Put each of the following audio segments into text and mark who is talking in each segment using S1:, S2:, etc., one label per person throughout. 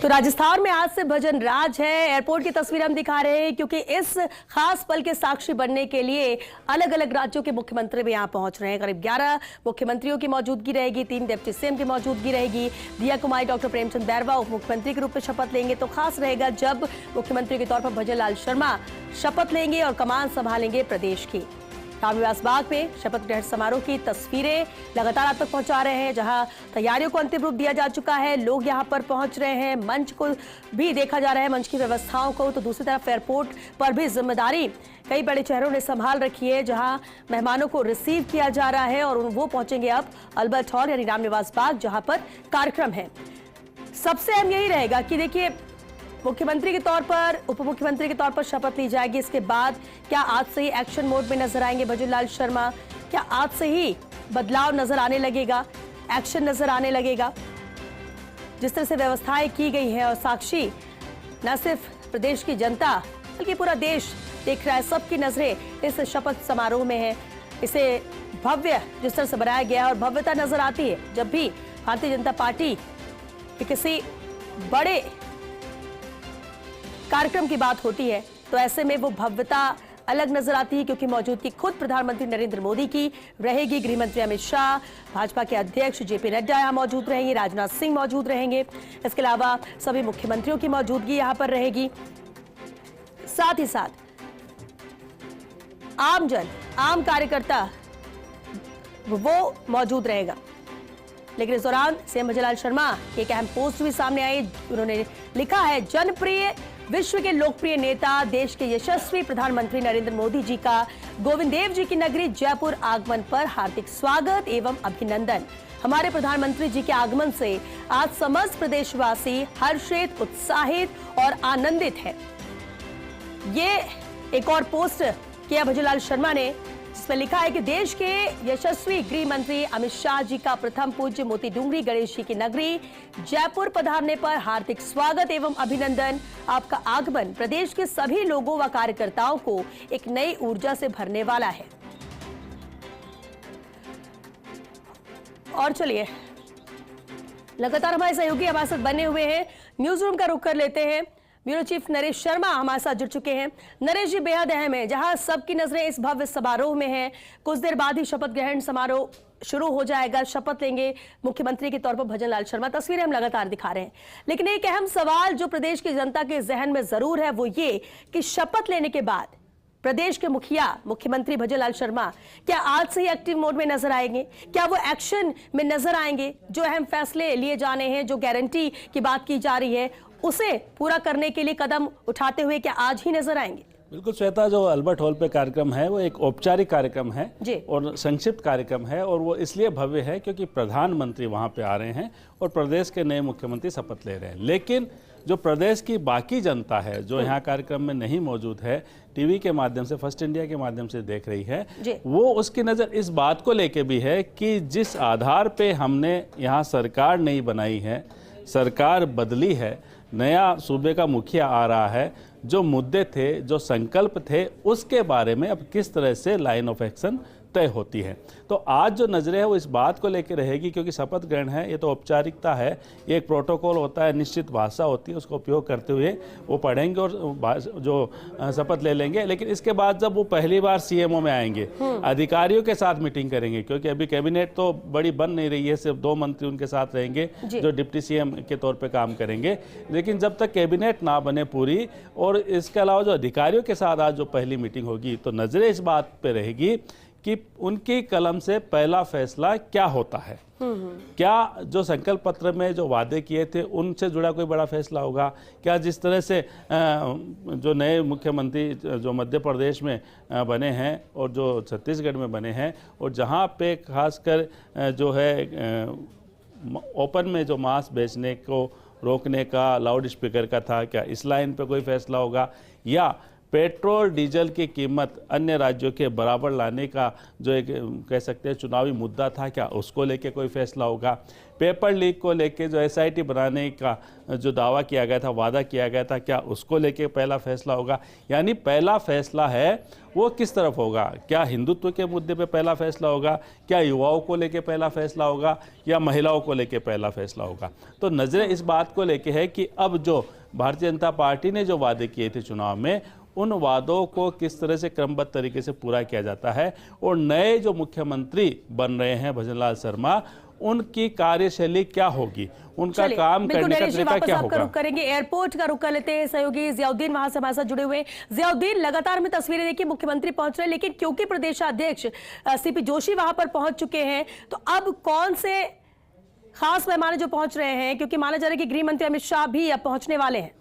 S1: तो राजस्थान में आज से भजन राज है। एयरपोर्ट की तस्वीर हम दिखा रहे हैं क्योंकि इस खास पल के साक्षी बनने के लिए अलग अलग राज्यों के मुख्यमंत्री भी यहां पहुंच रहे हैं। करीब 11 मुख्यमंत्रियों की मौजूदगी रहेगी, 3 डिप्टी सीएम की मौजूदगी रहेगी। दिया कुमारी डॉक्टर प्रेमचंद बैरवा उप मुख्यमंत्री के रूप में शपथ लेंगे। तो खास रहेगा जब मुख्यमंत्री के तौर पर भजन लाल शर्मा शपथ लेंगे और कमान संभालेंगे प्रदेश की। रामनिवास बाग में शपथ ग्रहण समारोह की तस्वीरें लगातार आप तक पहुंचा रहे हैं, जहां तैयारियों को अंतिम रूप दिया जा चुका है। लोग यहां पर पहुंच रहे हैं, मंच को भी देखा जा रहा है, मंच की व्यवस्थाओं को। तो दूसरी तरफ एयरपोर्ट पर भी जिम्मेदारी कई बड़े चेहरों ने संभाल रखी है, जहां मेहमानों को रिसीव किया जा रहा है और वो पहुंचेंगे अब अल्बर्ट हॉल यानी रामनिवास बाग, जहां पर कार्यक्रम है। सबसे अहम यही रहेगा कि देखिए, मुख्यमंत्री के तौर पर, उप मुख्यमंत्री के तौर पर शपथ ली जाएगी। इसके बाद क्या आज से ही एक्शन मोड में नजर आएंगे भजन लाल शर्मा? क्या आज से ही बदलाव नजर आने लगेगा, एक्शन नजर आने लगेगा? जिस तरह से व्यवस्थाएं की गई है और साक्षी न सिर्फ प्रदेश की जनता बल्कि पूरा देश देख रहा है, सबकी नजरें इस शपथ समारोह में है। इसे भव्य जिस तरह से बनाया गया है और भव्यता नजर आती है जब भी भारतीय जनता पार्टी के किसी बड़े कार्यक्रम की बात होती है, तो ऐसे में वो भव्यता अलग नजर आती है क्योंकि मौजूदगी खुद प्रधानमंत्री नरेंद्र मोदी की रहेगी। गृहमंत्री अमित शाह, भाजपा के अध्यक्ष जेपी नड्डा यहां मौजूद रहेंगे, राजनाथ सिंह मौजूद रहेंगे। इसके अलावा सभी मुख्यमंत्रियों की मौजूदगी यहां पर रहेगी। साथ ही साथ आम जन, आम कार्यकर्ता वो मौजूद रहेगा। लेकिन इस दौरान सीएम भजन लाल शर्मा की एक अहम पोस्ट भी सामने आई। उन्होंने लिखा है, जनप्रिय, विश्व के लोकप्रिय नेता, देश के यशस्वी प्रधानमंत्री नरेंद्र मोदी जी का गोविंद देव जी की नगरी जयपुर आगमन पर हार्दिक स्वागत एवं अभिनंदन। हमारे प्रधानमंत्री जी के आगमन से आज समस्त प्रदेशवासी हर्षित, उत्साहित और आनंदित है। ये एक और पोस्ट किया भजन लाल शर्मा ने, जिसमें लिखा है कि देश के यशस्वी गृह मंत्री अमित शाह जी का प्रथम पूज्य मोती डूंगरी गणेश जी की नगरी जयपुर पधारने पर हार्दिक स्वागत एवं अभिनंदन। आपका आगमन प्रदेश के सभी लोगों व कार्यकर्ताओं को एक नई ऊर्जा से भरने वाला है। और चलिए, लगातार हमारे सहयोगी हमारे साथ बने हुए हैं, न्यूज रूम का रुख कर लेते हैं। ब्यूरो चीफ नरेश शर्मा हमारे साथ जुड़ चुके हैं। नरेश जी, बेहद अहम है, जहां सबकी नजरें इस भव्य समारोह में हैं। कुछ देर बाद ही शपथ ग्रहण समारोह शुरू हो जाएगा, शपथ लेंगे मुख्यमंत्री के तौर पर भजन लाल शर्मा। तस्वीरें हम लगातार दिखा रहे हैं, लेकिन एक अहम सवाल जो प्रदेश की जनता के जहन में जरूर है वो ये कि शपथ लेने के बाद प्रदेश के मुखिया मुख्यमंत्री भजन लाल शर्मा क्या आज से ही एक्टिव मोड में नजर आएंगे? क्या वो एक्शन में नजर आएंगे? जो अहम फैसले लिए जाने हैं, जो गारंटी की बात की जा रही है, उसे पूरा करने के लिए कदम उठाते हुए क्या आज ही नजर आएंगे?
S2: बिल्कुल श्वेता, जो अल्बर्ट हॉल पे कार्यक्रम है वो एक औपचारिक कार्यक्रम है और संक्षिप्त कार्यक्रम है, और वो इसलिए भव्य है क्योंकि प्रधानमंत्री वहां पे आ रहे हैं और प्रदेश के नए मुख्यमंत्री शपथ ले रहे हैं। लेकिन जो प्रदेश की बाकी जनता है जो यहाँ कार्यक्रम में नहीं मौजूद है, टीवी के माध्यम से, फर्स्ट इंडिया के माध्यम से देख रही है, वो उसकी नज़र इस बात को लेके भी है कि जिस आधार पे हमने यहाँ सरकार नहीं बनाई है, सरकार बदली है, नया सूबे का मुखिया आ रहा है, जो मुद्दे थे, जो संकल्प थे, उसके बारे में अब किस तरह से लाइन ऑफ एक्शन तय होती है। तो आज जो नज़रें है वो इस बात को लेकर रहेगी क्योंकि शपथ ग्रहण है, ये तो औपचारिकता है, ये एक प्रोटोकॉल होता है, निश्चित भाषा होती है, उसका उपयोग करते हुए वो पढ़ेंगे और जो शपथ ले लेंगे। लेकिन इसके बाद जब वो पहली बार सीएमओ में आएंगे, अधिकारियों के साथ मीटिंग करेंगे, क्योंकि अभी कैबिनेट तो बड़ी बन नहीं रही है, सिर्फ 2 मंत्री उनके साथ रहेंगे जो डिप्टी सीएम के तौर पर काम करेंगे। लेकिन जब तक कैबिनेट ना बने पूरी, और इसके अलावा जो अधिकारियों के साथ आज जो पहली मीटिंग होगी, तो नजरें इस बात पे रहेगी कि उनकी कलम से पहला फैसला क्या होता है। क्या जो संकल्प पत्र में जो वादे किए थे उनसे जुड़ा कोई बड़ा फैसला होगा? क्या जिस तरह से जो नए मुख्यमंत्री जो मध्य प्रदेश में बने हैं और जो छत्तीसगढ़ में बने हैं, और जहां पे खासकर जो है ओपन में जो मांस बेचने को रोकने का लाउड स्पीकर का था, क्या इस लाइन पे कोई फैसला होगा? या पेट्रोल डीजल की कीमत अन्य राज्यों के बराबर लाने का जो एक कह सकते हैं चुनावी मुद्दा था, क्या उसको लेके कोई फैसला होगा? पेपर लीक को लेके जो एसआईटी बनाने का जो दावा किया गया था, वादा किया गया था, क्या उसको लेके पहला फैसला होगा? यानी पहला फैसला है वो किस तरफ होगा? क्या हिंदुत्व के मुद्दे पे पहला फैसला होगा? क्या युवाओं को लेके पहला फैसला होगा? या महिलाओं को लेके पहला फैसला होगा? तो नज़रें इस बात को लेके है कि अब जो भारतीय जनता पार्टी ने जो वादे किए थे चुनाव में, उन वादों को किस तरह से क्रमबद्ध तरीके से पूरा किया जाता है, और नए जो मुख्यमंत्री बन रहे हैं भजनलाल शर्मा, उनकी कार्यशैली क्या होगी, उनका काम करने का तरीका क्या होगा?
S1: रुक करेंगे, एयरपोर्ट का रुक कर लेते हैं। सहयोगी जियाउद्दीन वहां से हमारे साथ जुड़े हुए। जियाउद्दीन, लगातार में तस्वीरें देखिए, मुख्यमंत्री पहुंच रहे हैं, लेकिन क्योंकि प्रदेशाध्यक्ष सीपी जोशी वहां पर पहुंच चुके हैं, तो अब कौन से खास मेहमान जो पहुंच रहे हैं? क्योंकि माना जा रहा है कि गृह मंत्री अमित शाह भी अब पहुंचने वाले हैं।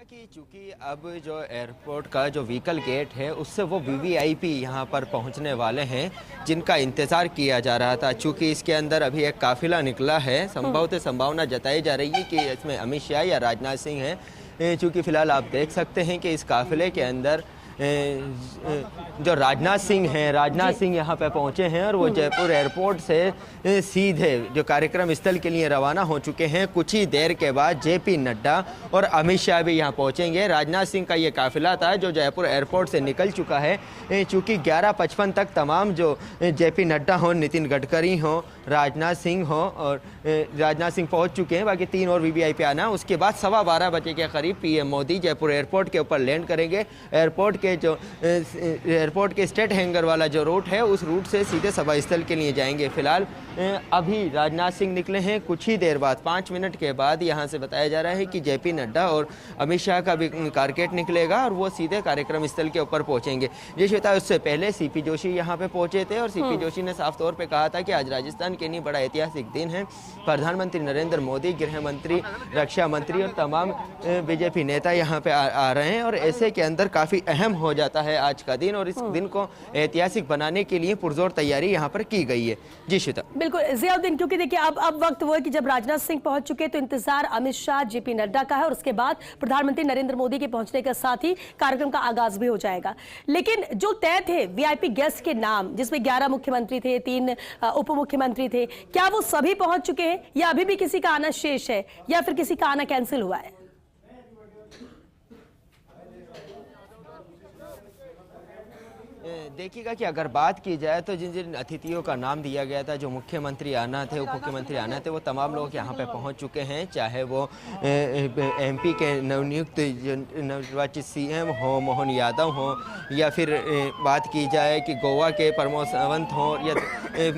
S3: कि चूंकि अब जो एयरपोर्ट का जो व्हीकल गेट है उससे वो वीवीआईपी यहाँ पर पहुँचने वाले हैं, जिनका इंतज़ार किया जा रहा था। चूंकि इसके अंदर अभी एक काफिला निकला है, संभवतः संभावना जताई जा रही है कि इसमें अमित शाह या राजनाथ सिंह हैं। चूँकि फ़िलहाल आप देख सकते हैं कि इस काफिले के अंदर जो राजनाथ सिंह यहाँ पे पहुँचे हैं, और वो जयपुर एयरपोर्ट से सीधे जो कार्यक्रम स्थल के लिए रवाना हो चुके हैं। कुछ ही देर के बाद जेपी नड्डा और अमित शाह भी यहाँ पहुँचेंगे। राजनाथ सिंह का ये काफिला था जो जयपुर एयरपोर्ट से निकल चुका है। चूँकि 11:55 तक तमाम जो जेपी नड्डा हो, नितिन गडकरी हो, राजनाथ सिंह हो, और राजनाथ सिंह पहुँच चुके हैं, बाकी 3 और वीवीआईपी आना। उसके बाद 12:15 बजे के करीब पीएम मोदी जयपुर एयरपोर्ट के ऊपर लैंड करेंगे। एयरपोर्ट के स्टेट हैंगर वाला जो रूट है, उस रूट से सीधे सभा स्थल के लिए जाएंगे। फिलहाल अभी राजनाथ सिंह निकले हैं, कुछ ही देर बाद 5 मिनट के बाद यहाँ से बताया जा रहा है कि जेपी नड्डा और अमित शाह का भी कारकेट निकलेगा और वो सीधे कार्यक्रम स्थल के ऊपर पहुँचेंगे। जी श्वेता, उससे पहले सीपी जोशी यहाँ पे पहुँचे थे, और सीपी जोशी ने साफ तौर पर कहा था कि आज राजस्थान के लिए बड़ा ऐतिहासिक दिन है। प्रधानमंत्री नरेंद्र मोदी, गृह मंत्री, रक्षा मंत्री और तमाम बीजेपी नेता यहाँ पे आ रहे हैं, और ऐसे के अंदर काफ़ी अहम हो जाता है आज का दिन, और इस दिन को ऐतिहासिक बनाने के लिए पुरजोर तैयारी यहाँ पर की गई है। जी श्वेता।
S1: बिल्कुल जियाउद्दीन, क्योंकि देखिए अब वक्त वो है कि जब राजनाथ सिंह पहुंच चुके तो इंतजार अमित शाह, जेपी नड्डा का है, और उसके बाद प्रधानमंत्री नरेंद्र मोदी के पहुंचने के साथ ही कार्यक्रम का आगाज भी हो जाएगा। लेकिन जो तय थे वीआईपी गेस्ट के नाम, जिसमें 11 मुख्यमंत्री थे, 3 उप मुख्यमंत्री थे, क्या वो सभी पहुंच चुके हैं, या अभी भी किसी का आना शेष है, या फिर किसी का आना कैंसिल हुआ है?
S3: देखिएगा कि अगर बात की जाए तो जिन जिन अतिथियों का नाम दिया गया था, जो मुख्यमंत्री आना थे, उप मुख्यमंत्री आना थे, वो तमाम लोग यहाँ पे पहुँच चुके हैं। चाहे वो एमपी के नवनियुक्त निर्वाचित सीएम हो मोहन यादव हो, या फिर बात की जाए कि गोवा के प्रमोद सावंत हो, या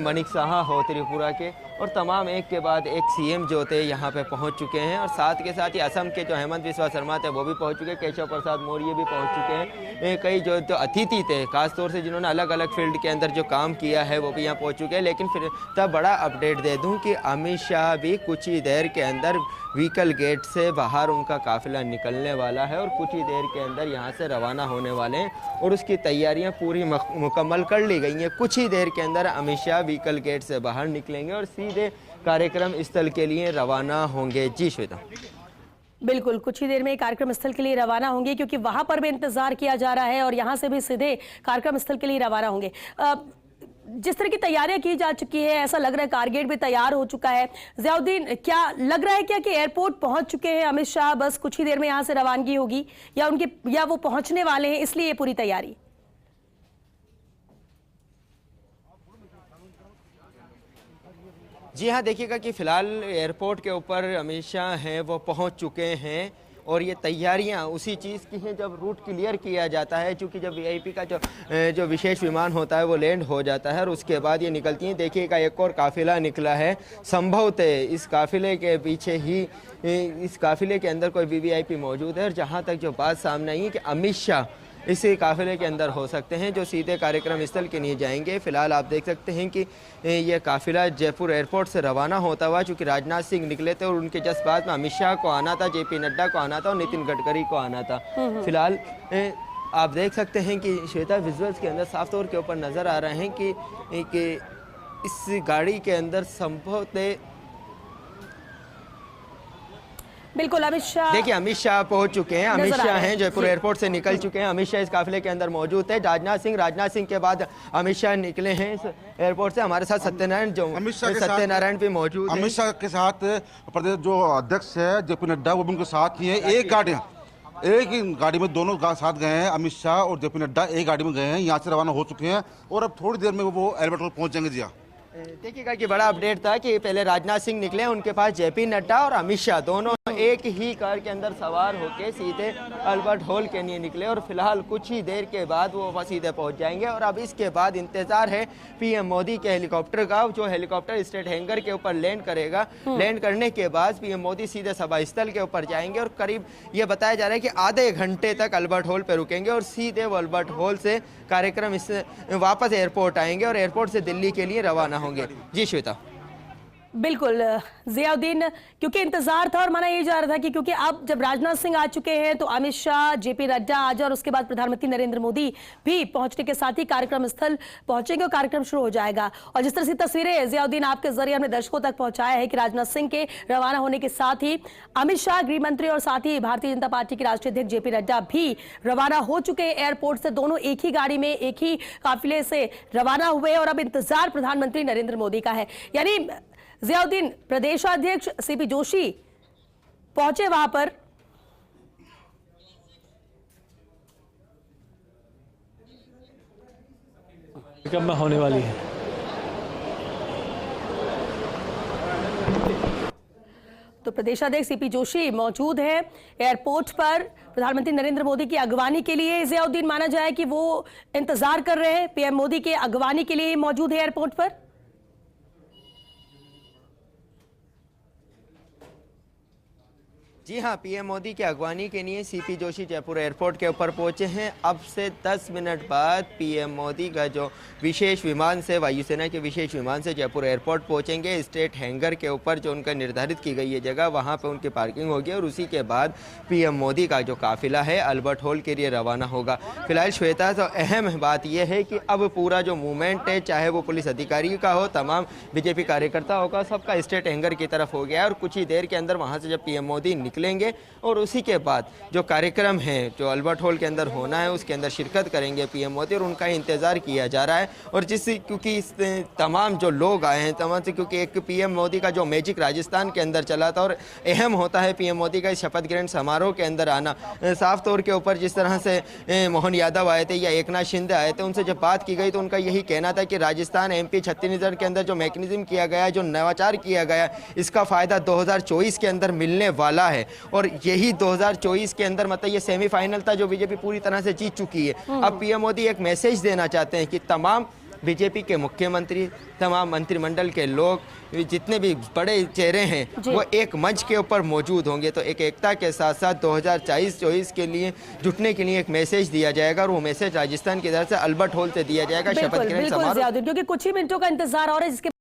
S3: मणिक साहा हो त्रिपुरा के, और तमाम एक के बाद एक सीएम जो थे यहाँ पे पहुँच चुके हैं। और साथ के साथ ही असम के जो हेमंत बिस्वा शर्मा थे वो भी पहुँच चुके हैं, केशव प्रसाद मौर्य भी पहुँच चुके हैं। कई जो अतिथि थे, खासतौर से जिन्होंने अलग अलग फील्ड के अंदर जो काम किया है, वो भी यहाँ पहुँच चुके हैं। लेकिन फिर तब बड़ा अपडेट दे दूँ कि अमित शाह भी कुछ ही देर के अंदर व्हीकल गेट से बाहर उनका काफिला निकलने वाला है, और कुछ ही देर के अंदर यहाँ से रवाना होने वाले हैं, और उसकी तैयारियाँ पूरी मुकम्मल कर ली गई हैं। कुछ ही देर के अंदर अमित शाह व्हीकल गेट से बाहर निकलेंगे और सीधे कार्यक्रम स्थल के लिए रवाना होंगे। जी श्वेता।
S1: बिल्कुल, कुछ ही देर में कार्यक्रम स्थल के लिए रवाना होंगे, क्योंकि वहां पर भी इंतजार किया जा रहा है, और यहां से भी सीधे कार्यक्रम स्थल के लिए रवाना होंगे। जिस तरह की तैयारियां की जा चुकी है, ऐसा लग रहा है कारगेट भी तैयार हो चुका है। जियाउद्दीन, क्या लग रहा है क्या कि एयरपोर्ट पहुंच चुके हैं अमित शाह, बस कुछ ही देर में यहां से रवानगी होगी, या वो पहुंचने वाले हैं इसलिए पूरी तैयारी?
S3: जी हाँ, देखिएगा कि फिलहाल एयरपोर्ट के ऊपर अमित शाह हैं, वो पहुंच चुके हैं, और ये तैयारियां उसी चीज़ की हैं जब रूट क्लियर किया जाता है। क्योंकि जब वीआईपी का जो विशेष विमान होता है वो लैंड हो जाता है, और उसके बाद ये निकलती हैं। देखिएगा एक और काफिला निकला है, संभवतः इस काफिले के पीछे ही, इस काफिले के अंदर कोई वीवीआईपी मौजूद है। और जहाँ तक जो बात सामने आई है कि अमित शाह इस काफिले के अंदर हो सकते हैं, जो सीधे कार्यक्रम स्थल के लिए जाएंगे। फिलहाल आप देख सकते हैं कि ये काफिला जयपुर एयरपोर्ट से रवाना होता हुआ, चूँकि राजनाथ सिंह निकले थे और उनके जस्ट बाद में अमित शाह को आना था, जेपी नड्डा को आना था और नितिन गडकरी को आना था। फिलहाल आप देख सकते हैं कि श्वेता, विजुअल्स के अंदर साफ तौर के ऊपर नज़र आ रहे हैं कि इस गाड़ी के अंदर संभवतः
S1: बिल्कुल अमित शाह,
S3: देखिए अमित शाह पहुंच चुके हैं, अमित
S1: नजर आ
S3: शाह
S1: रहे हैं।
S3: हैं जयपुर
S1: जी।
S3: एयरपोर्ट से निकल चुके हैं। अमित शाह इस काफिले के अंदर मौजूद है। राजनाथ सिंह के बाद अमित शाह निकले हैं इस एयरपोर्ट से। हमारे साथ सत्यनारायण भी मौजूद है।
S4: अमित शाह के साथ प्रदेश जो अध्यक्ष है जेपी नड्डा वो भी उनके साथ ही है। एक ही गाड़ी में दोनों साथ गए हैं। अमित शाह और जेपी नड्डा एक गाड़ी में गए हैं, यहाँ से रवाना हो चुके हैं और अब थोड़ी देर में वो एयरपोर्ट पर पहुंच जाएंगे। जी हाँ,
S3: देखिएगा कि बड़ा अपडेट था कि पहले राजनाथ सिंह निकले, उनके पास जेपी नड्डा और अमित शाह दोनों एक ही कार के अंदर सवार होकर सीधे अल्बर्ट हॉल के लिए निकले और फिलहाल कुछ ही देर के बाद वो सीधे पहुंच जाएंगे। और अब इसके बाद इंतजार है पीएम मोदी के हेलीकॉप्टर का, जो हेलीकॉप्टर स्टेट हैंगर के ऊपर लैंड करेगा। लैंड करने के बाद पीएम मोदी सीधे सभा स्थल के ऊपर जाएंगे और करीब ये बताया जा रहा है कि आधे घंटे तक अल्बर्ट हॉल पर रुकेंगे और सीधे वो अल्बर्ट हॉल से कार्यक्रम वापस एयरपोर्ट आएंगे और एयरपोर्ट से दिल्ली के लिए रवाना होंगे। जी श्वेता।
S1: बिल्कुल जियाउद्दीन, क्योंकि इंतजार था और माना यही जा रहा था कि क्योंकि अब जब राजनाथ सिंह आ चुके हैं तो अमित शाह, जेपी नड्डा आ जाए और उसके बाद प्रधानमंत्री नरेंद्र मोदी भी पहुंचने के साथ ही कार्यक्रम स्थल पहुंचेंगे और कार्यक्रम शुरू हो जाएगा। और जिस तरह से तस्वीरें जियाउद्दीन आपके जरिए हमने दर्शकों तक पहुंचाया है कि राजनाथ सिंह के रवाना होने के साथ ही अमित शाह गृह मंत्री और साथ ही भारतीय जनता पार्टी के राष्ट्रीय अध्यक्ष जेपी नड्डा भी रवाना हो चुके हैं एयरपोर्ट से। दोनों एक ही गाड़ी में एक ही काफिले से रवाना हुए और अब इंतजार प्रधानमंत्री नरेंद्र मोदी का है। यानी जियाउद्दीन, प्रदेशाध्यक्ष सीपी जोशी पहुंचे वहां पर।
S5: में होने वाली है।
S1: तो प्रदेशाध्यक्ष सीपी जोशी मौजूद है एयरपोर्ट पर प्रधानमंत्री नरेंद्र मोदी की अगवानी के लिए। जियाउद्दीन, माना जाए कि वो इंतजार कर रहे हैं पीएम मोदी के अगवानी के लिए मौजूद है एयरपोर्ट पर।
S3: जी हाँ, पीएम मोदी की अगवानी के लिए सीपी जोशी जयपुर एयरपोर्ट के ऊपर पहुंचे हैं। अब से 10 मिनट बाद पीएम मोदी का जो विशेष विमान से, वायुसेना के विशेष विमान से जयपुर एयरपोर्ट पहुंचेंगे। स्टेट हैंगर के ऊपर जो उनका निर्धारित की गई है जगह, वहां पे उनकी पार्किंग होगी और उसी के बाद पीएम मोदी का जो काफिला है अल्बर्ट हॉल के लिए रवाना होगा। फिलहाल श्वेता, तो अहम बात यह है कि अब पूरा जो मूवमेंट है, चाहे वो पुलिस अधिकारी का हो, तमाम बीजेपी कार्यकर्ताओं का, सबका स्टेट हैंगर की तरफ हो गया है। और कुछ ही देर के अंदर वहाँ से जब पीएम मोदी निकलेंगे और उसी के बाद जो कार्यक्रम है जो अल्बर्ट हॉल के अंदर होना है उसके अंदर शिरकत करेंगे पीएम मोदी और उनका इंतजार किया जा रहा है। और क्योंकि इस तमाम जो लोग आए हैं तमाम से, क्योंकि एक पीएम मोदी का जो मैजिक राजस्थान के अंदर चला था और अहम होता है पीएम मोदी का शपथ ग्रहण समारोह के अंदर आना। साफ तौर के ऊपर जिस तरह से मोहन यादव आए थे या एकनाथ शिंदे आए थे, उनसे जब बात की गई तो उनका यही कहना था कि राजस्थान, एमपी, छत्तीसगढ़ के अंदर जो मैकेनिज्म किया गया, जो नवाचार किया गया, इसका फायदा 2024 के अंदर मिलने वाला है। और यही 2024 के अंदर मतलब ये सेमीफाइनल था जो बीजेपी पूरी तरह से जीत चुकी है। अब पीएम मोदी एक मैसेज देना चाहते हैं कि तमाम बीजेपी के मुख्यमंत्री, तमाम मंत्रिमंडल के लोग, जितने भी बड़े चेहरे हैं वो एक मंच के ऊपर मौजूद होंगे। तो एक एकता के साथ साथ 2024 के लिए जुटने के लिए एक मैसेज दिया जाएगा और वो मैसेज राजस्थान की तरफ से अल्बर्ट हॉल से दिया जाएगा शपथ ग्रहण समारोह।
S1: क्योंकि कुछ ही मिनटों का इंतजार और है जिसके